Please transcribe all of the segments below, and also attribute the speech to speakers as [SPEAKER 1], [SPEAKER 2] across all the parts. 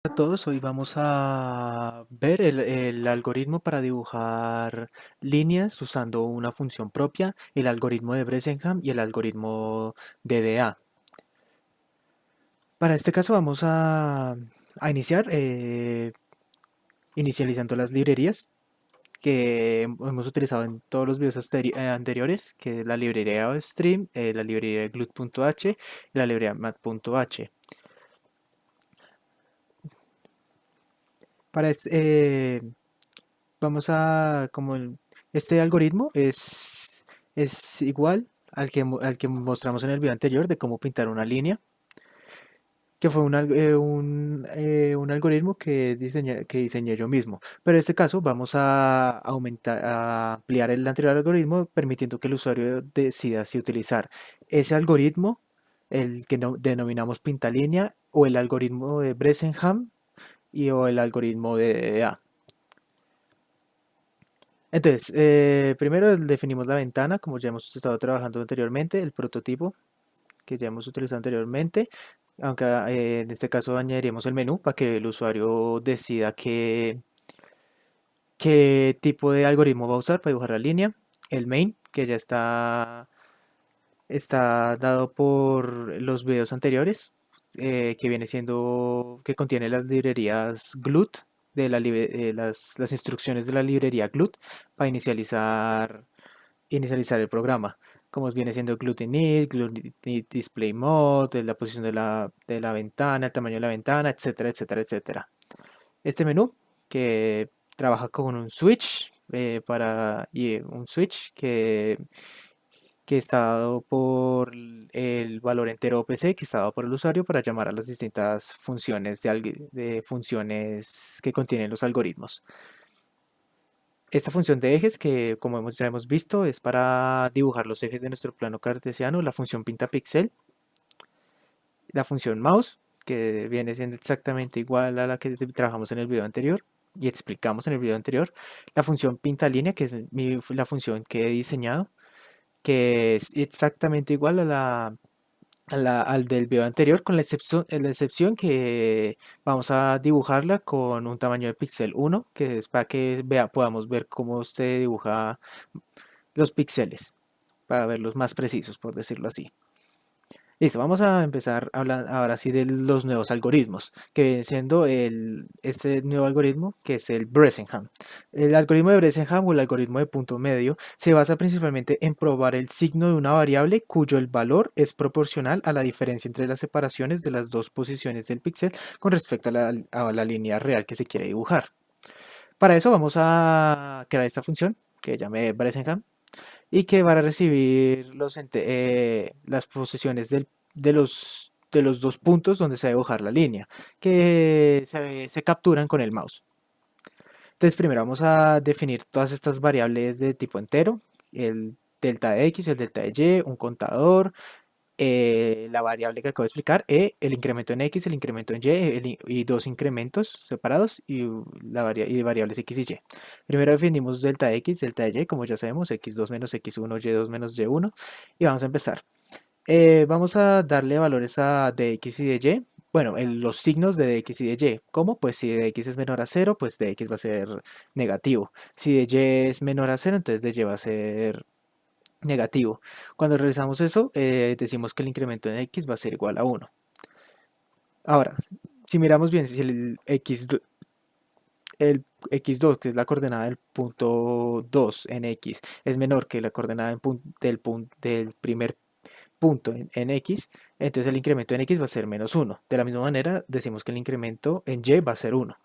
[SPEAKER 1] A todos, hoy vamos a ver el algoritmo para dibujar líneas usando una función propia, el algoritmo de Bresenham y el algoritmo DDA. Para este caso vamos a iniciar inicializando las librerías que hemos utilizado en todos los videos anteriores, que es la librería Stream, la librería glut.h y la librería mat.h. Para vamos a, este algoritmo es igual al que mostramos en el video anterior de cómo pintar una línea, que fue un algoritmo que diseñé yo mismo. Pero en este caso vamos a ampliar el anterior algoritmo, permitiendo que el usuario decida si utilizar ese algoritmo, el que denominamos pintalínea, o el algoritmo de Bresenham o el algoritmo de DDA. Entonces, primero definimos la ventana, como ya hemos estado trabajando anteriormente, el prototipo que ya hemos utilizado anteriormente, aunque en este caso añadiremos el menú para que el usuario decida qué tipo de algoritmo va a usar para dibujar la línea. El main, que ya está dado por los videos anteriores, que viene siendo, que contiene las librerías GLUT, las instrucciones de la librería GLUT para inicializar el programa, como viene siendo GlutenIt, GlutenIt Display Mode, la posición de la ventana, el tamaño de la ventana, etcétera, etcétera, etcétera. Este menú que trabaja con un switch un switch que está dado por el valor entero OPC que está dado por el usuario para llamar a las distintas funciones de funciones que contienen los algoritmos. Esta función de ejes, que como ya hemos visto, es para dibujar los ejes de nuestro plano cartesiano, la función pintapixel, la función mouse, que viene siendo exactamente igual a la que trabajamos en el video anterior y explicamos en el video anterior, la función pintalínea, que es la función que he diseñado, que es exactamente igual al del video anterior, con la excepción que vamos a dibujarla con un tamaño de píxel 1, que es para que podamos ver cómo se dibuja los píxeles, para verlos más precisos, por decirlo así. Listo, vamos a empezar hablando ahora sí de los nuevos algoritmos, que viene siendo este nuevo algoritmo que es el Bresenham. El algoritmo de Bresenham o el algoritmo de punto medio se basa principalmente en probar el signo de una variable cuyo el valor es proporcional a la diferencia entre las separaciones de las dos posiciones del píxel con respecto a la línea real que se quiere dibujar. Para eso vamos a crear esta función que llame Bresenham y que va a recibir las posiciones de los dos puntos donde se va a dibujar la línea, que se capturan con el mouse. Entonces primero vamos a definir todas estas variables de tipo entero, el delta de x, el delta de y, un contador, la variable que acabo de explicar, el incremento en x, el incremento en y, y dos incrementos separados y variables x y y. Primero definimos delta x, delta de y, como ya sabemos, x2 menos x1, y2 menos y1, y vamos a empezar. Vamos a darle valores a dx y de y. Bueno, los signos de dx y de y. ¿Cómo? Pues si dx es menor a 0, pues dx va a ser negativo. Si de y es menor a 0, entonces de y va a ser negativo. Cuando realizamos eso, decimos que el incremento en x va a ser igual a 1. Ahora, si miramos bien, si el x2, que es la coordenada del punto 2 en x, es menor que la coordenada del primer punto en x, entonces el incremento en x va a ser menos 1. De la misma manera, decimos que el incremento en y va a ser 1.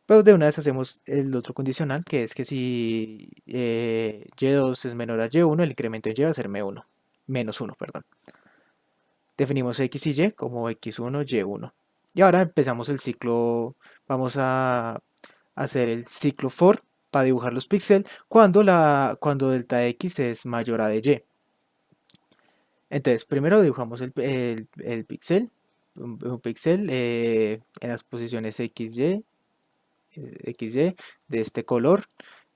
[SPEAKER 1] Pero de una vez hacemos el otro condicional, que es que si y2 es menor a y1, el incremento en y va a ser menos 1, perdón. Definimos x y y como x1, y1. Y ahora empezamos el ciclo, vamos a hacer el ciclo for para dibujar los píxeles cuando delta x es mayor a de y. Entonces, primero dibujamos el píxel, un píxel en las posiciones XY de este color,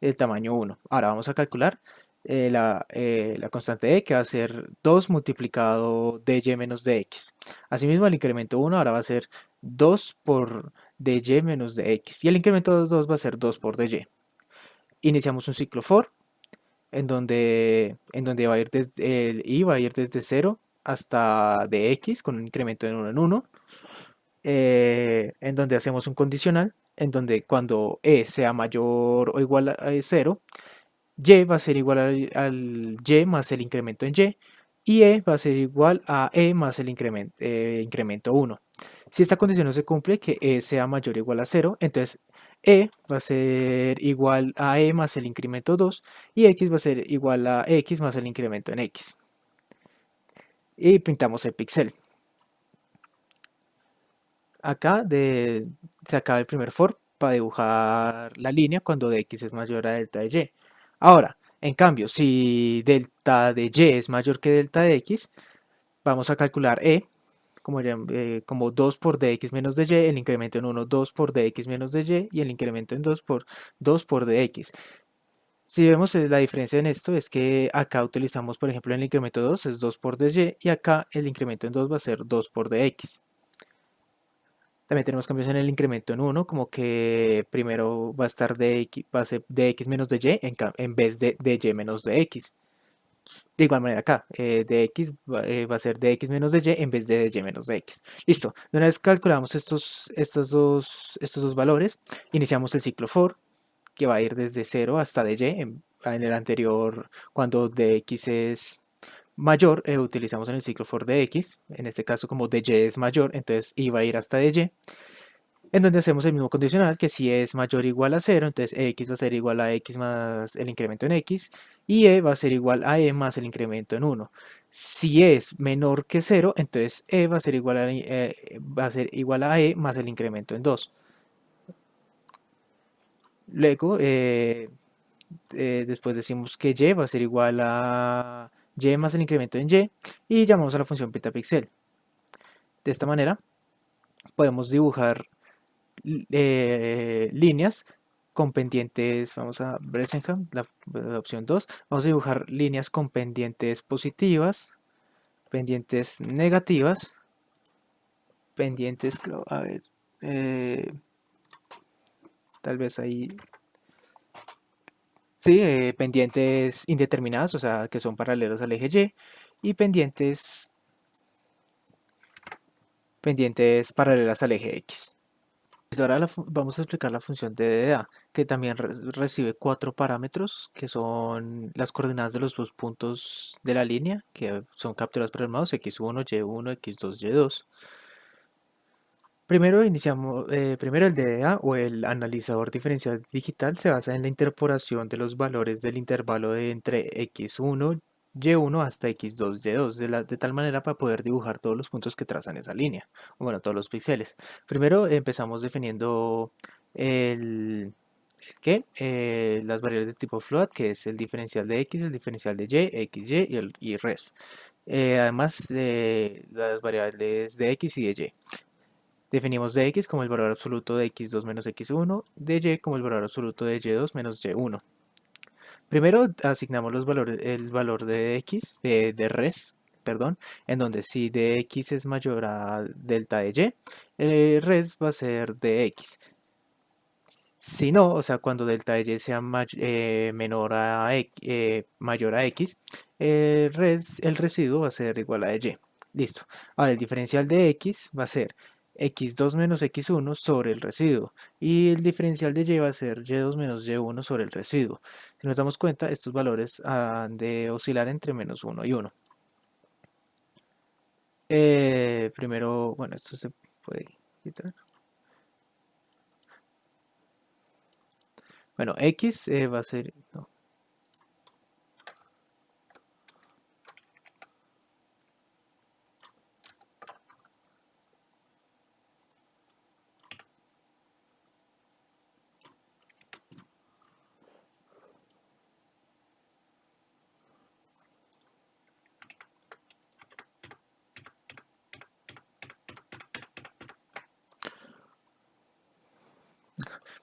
[SPEAKER 1] el tamaño 1. Ahora vamos a calcular la constante E, que va a ser 2 multiplicado dy menos dx. Asimismo, el incremento 1 ahora va a ser 2 por dy menos dx. Y el incremento de los dos va a ser 2 por dy. Iniciamos un ciclo for en donde va a ir desde el i va a ir desde 0 hasta dx con un incremento de 1 en 1. En donde hacemos un condicional en donde cuando e sea mayor o igual a 0, y va a ser igual al y más el incremento en y e va a ser igual a e más el incremento 1. Si esta condición no se cumple, que e sea mayor o igual a 0, entonces e va a ser igual a e más el incremento 2 y x va a ser igual a x más el incremento en x. Y pintamos el píxel. Acá se acaba el primer for para dibujar la línea cuando de x es mayor a delta de y. Ahora, en cambio, si delta de y es mayor que delta de x, vamos a calcular e como 2 por dx menos dy, el incremento en 1 2 por dx menos dy y el incremento en 2 por dx. Si vemos la diferencia en esto es que acá utilizamos, por ejemplo, el incremento 2 es 2 por dy y acá el incremento en 2 va a ser 2 por dx. También tenemos cambios en el incremento en 1, como que primero va a estar va a ser dx menos dy en vez de dy menos dx. De igual manera acá, dx va a ser dx menos dy en vez de dy menos dx. Listo, una vez calculamos estos dos valores, iniciamos el ciclo for, que va a ir desde 0 hasta dy. En el anterior, cuando dx es mayor, utilizamos en el ciclo for dx, en este caso como dy es mayor, entonces i va a ir hasta dy. En donde hacemos el mismo condicional, que si es mayor o igual a 0, entonces x va a ser igual a x más el incremento en x, y e va a ser igual a e más el incremento en 1. Si es menor que 0, entonces e va a ser igual a e más el incremento en 2. Luego, después decimos que y va a ser igual a y más el incremento en y llamamos a la función petapixel. De esta manera, podemos dibujar líneas con pendientes, vamos a Bresenham, la opción 2, vamos a dibujar líneas con pendientes positivas, pendientes negativas, pendientes, a ver, tal vez ahí, sí, pendientes indeterminadas, o sea, que son paralelos al eje y pendientes paralelas al eje X. Pues ahora vamos a explicar la función de DDA, que también recibe 4 parámetros, que son las coordenadas de los dos puntos de la línea, que son capturadas por el mouse, x1, y1, x2, y2. Primero el DDA o el analizador diferencial digital se basa en la interpolación de los valores del intervalo de entre x1, y1 hasta x2, y2, de tal manera para poder dibujar todos los puntos que trazan esa línea, o bueno, todos los píxeles. Primero empezamos definiendo el, las variables de tipo float, que es el diferencial de x, el diferencial de y, xy y res. Además de las variables de x y de y. Definimos de x como el valor absoluto de x2 menos x1, de y como el valor absoluto de y2 menos y1. Primero asignamos el valor de x, de res, perdón, en donde si de x es mayor a delta de y, res va a ser de x. Si no, o sea, cuando delta de y sea menor a x, mayor a x, el residuo va a ser igual a y. Listo. Ahora, el diferencial de x va a ser x2 menos x1 sobre el residuo. Y el diferencial de y va a ser y2 menos y1 sobre el residuo. Si nos damos cuenta, estos valores han de oscilar entre menos 1 y 1. Primero, bueno, esto se puede quitar. Bueno, x va a ser... no.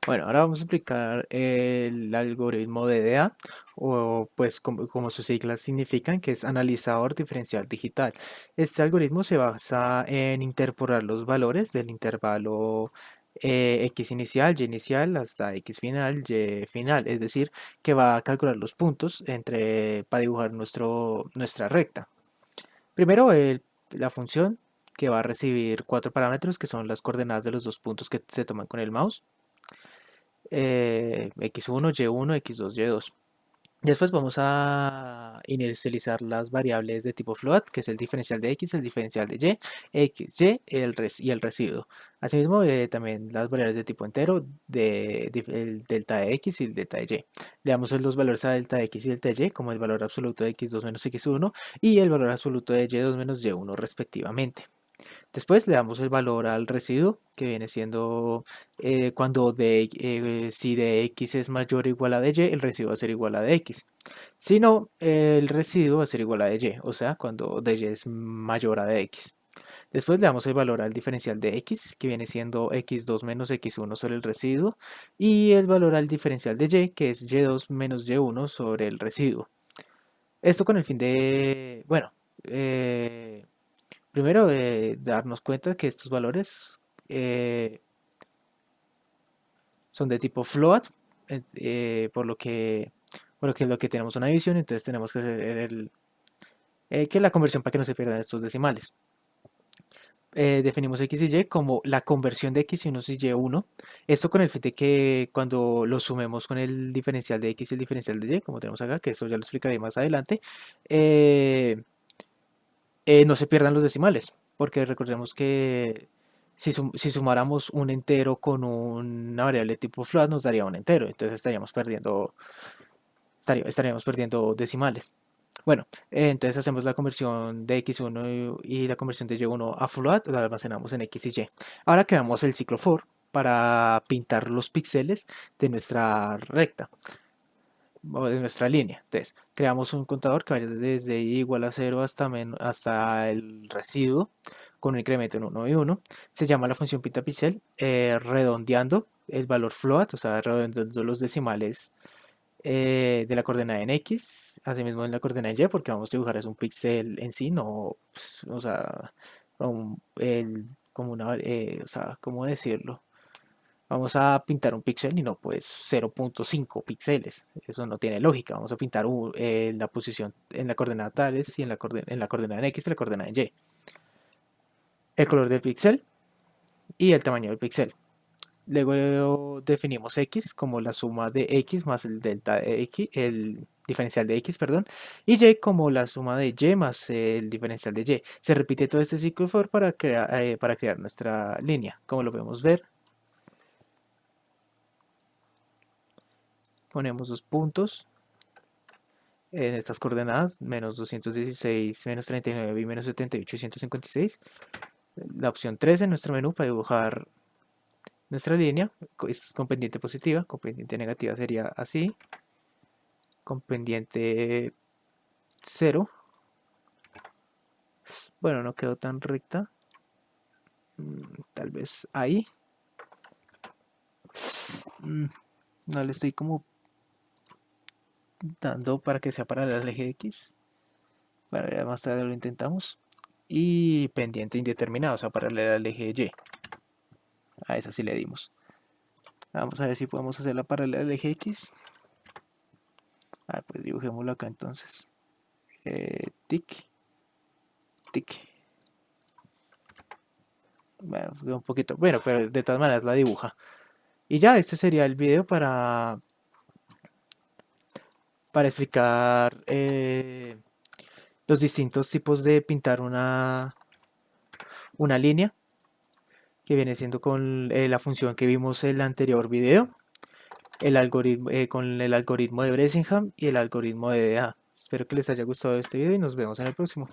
[SPEAKER 1] Bueno, ahora vamos a explicar el algoritmo de DA o pues como sus siglas significan, que es analizador diferencial digital. Este algoritmo se basa en interpolar los valores del intervalo x inicial hasta x final, y final, es decir, que va a calcular los puntos para dibujar nuestra recta. Primero, la función que va a recibir cuatro parámetros que son las coordenadas de los dos puntos que se toman con el mouse, x1, y1, x2, y2. Después vamos a inicializar las variables de tipo float, que es el diferencial de x, el diferencial de x, y, y el residuo. Asimismo, también las variables de tipo entero, el delta de x y el delta de y. Le damos los valores a delta de x y delta de y como el valor absoluto de x2 menos x1 y el valor absoluto de y2 menos y1 respectivamente. Después le damos el valor al residuo, que viene siendo si de x es mayor o igual a de y, el residuo va a ser igual a de x. Si no, el residuo va a ser igual a de y, o sea, cuando de y es mayor a de x. Después le damos el valor al diferencial de x, que viene siendo x2 menos x1 sobre el residuo, y el valor al diferencial de y, que es y2 menos y1 sobre el residuo. Esto con el fin de, bueno, primero, darnos cuenta que estos valores son de tipo float, por lo que es lo que tenemos una división, entonces tenemos que hacer que la conversión para que no se pierdan estos decimales. Definimos x y y como la conversión de x y 1 y y1. Esto con el fin de que cuando lo sumemos con el diferencial de x y el diferencial de y, como tenemos acá, que eso ya lo explicaré más adelante, no se pierdan los decimales, porque recordemos que si sumáramos un entero con una variable tipo float nos daría un entero, entonces estaríamos perdiendo decimales. Bueno, entonces hacemos la conversión de x1 y la conversión de y1 a float, la almacenamos en x y y. Ahora creamos el ciclo for para pintar los píxeles de nuestra recta o de nuestra línea. Entonces, creamos un contador que vaya desde i igual a 0 hasta el residuo con un incremento en 1 y 1. Se llama la función pintapixel, redondeando el valor float, o sea, redondeando los decimales de la coordenada en x, asimismo en la coordenada en y, porque vamos a dibujar es un píxel en sí, no, pues, o sea, como una, o sea, ¿cómo decirlo? Vamos a pintar un píxel y no pues 0.5 píxeles. Eso no tiene lógica. Vamos a pintar la posición en la coordenada tales y en la coordenada en X y la coordenada en Y. El color del píxel y el tamaño del píxel. Luego definimos X como la suma de X más el delta de X, el diferencial de X, perdón, y Y como la suma de Y más el diferencial de Y. Se repite todo este ciclo for para crear nuestra línea. Como lo podemos ver, ponemos dos puntos en estas coordenadas, menos 216, menos 39 y menos 78 y 156. La opción 3 en nuestro menú para dibujar nuestra línea es con pendiente positiva, con pendiente negativa sería así, con pendiente 0. Bueno, no quedó tan recta, tal vez ahí. No le estoy como dando para que sea para el eje X. Bueno, más tarde lo intentamos. Y pendiente indeterminado, o sea, paralela al eje Y. A esa sí le dimos. Vamos a ver si podemos hacer la paralela al eje X. Pues dibujémoslo acá entonces. Tic. Tic. Bueno, fue un poquito. Bueno, pero de todas maneras la dibuja. Y ya, este sería el video para explicar los distintos tipos de pintar una línea, que viene siendo con la función que vimos en el anterior video, con el algoritmo de Bressingham y el algoritmo de DA. Espero que les haya gustado este video y nos vemos en el próximo.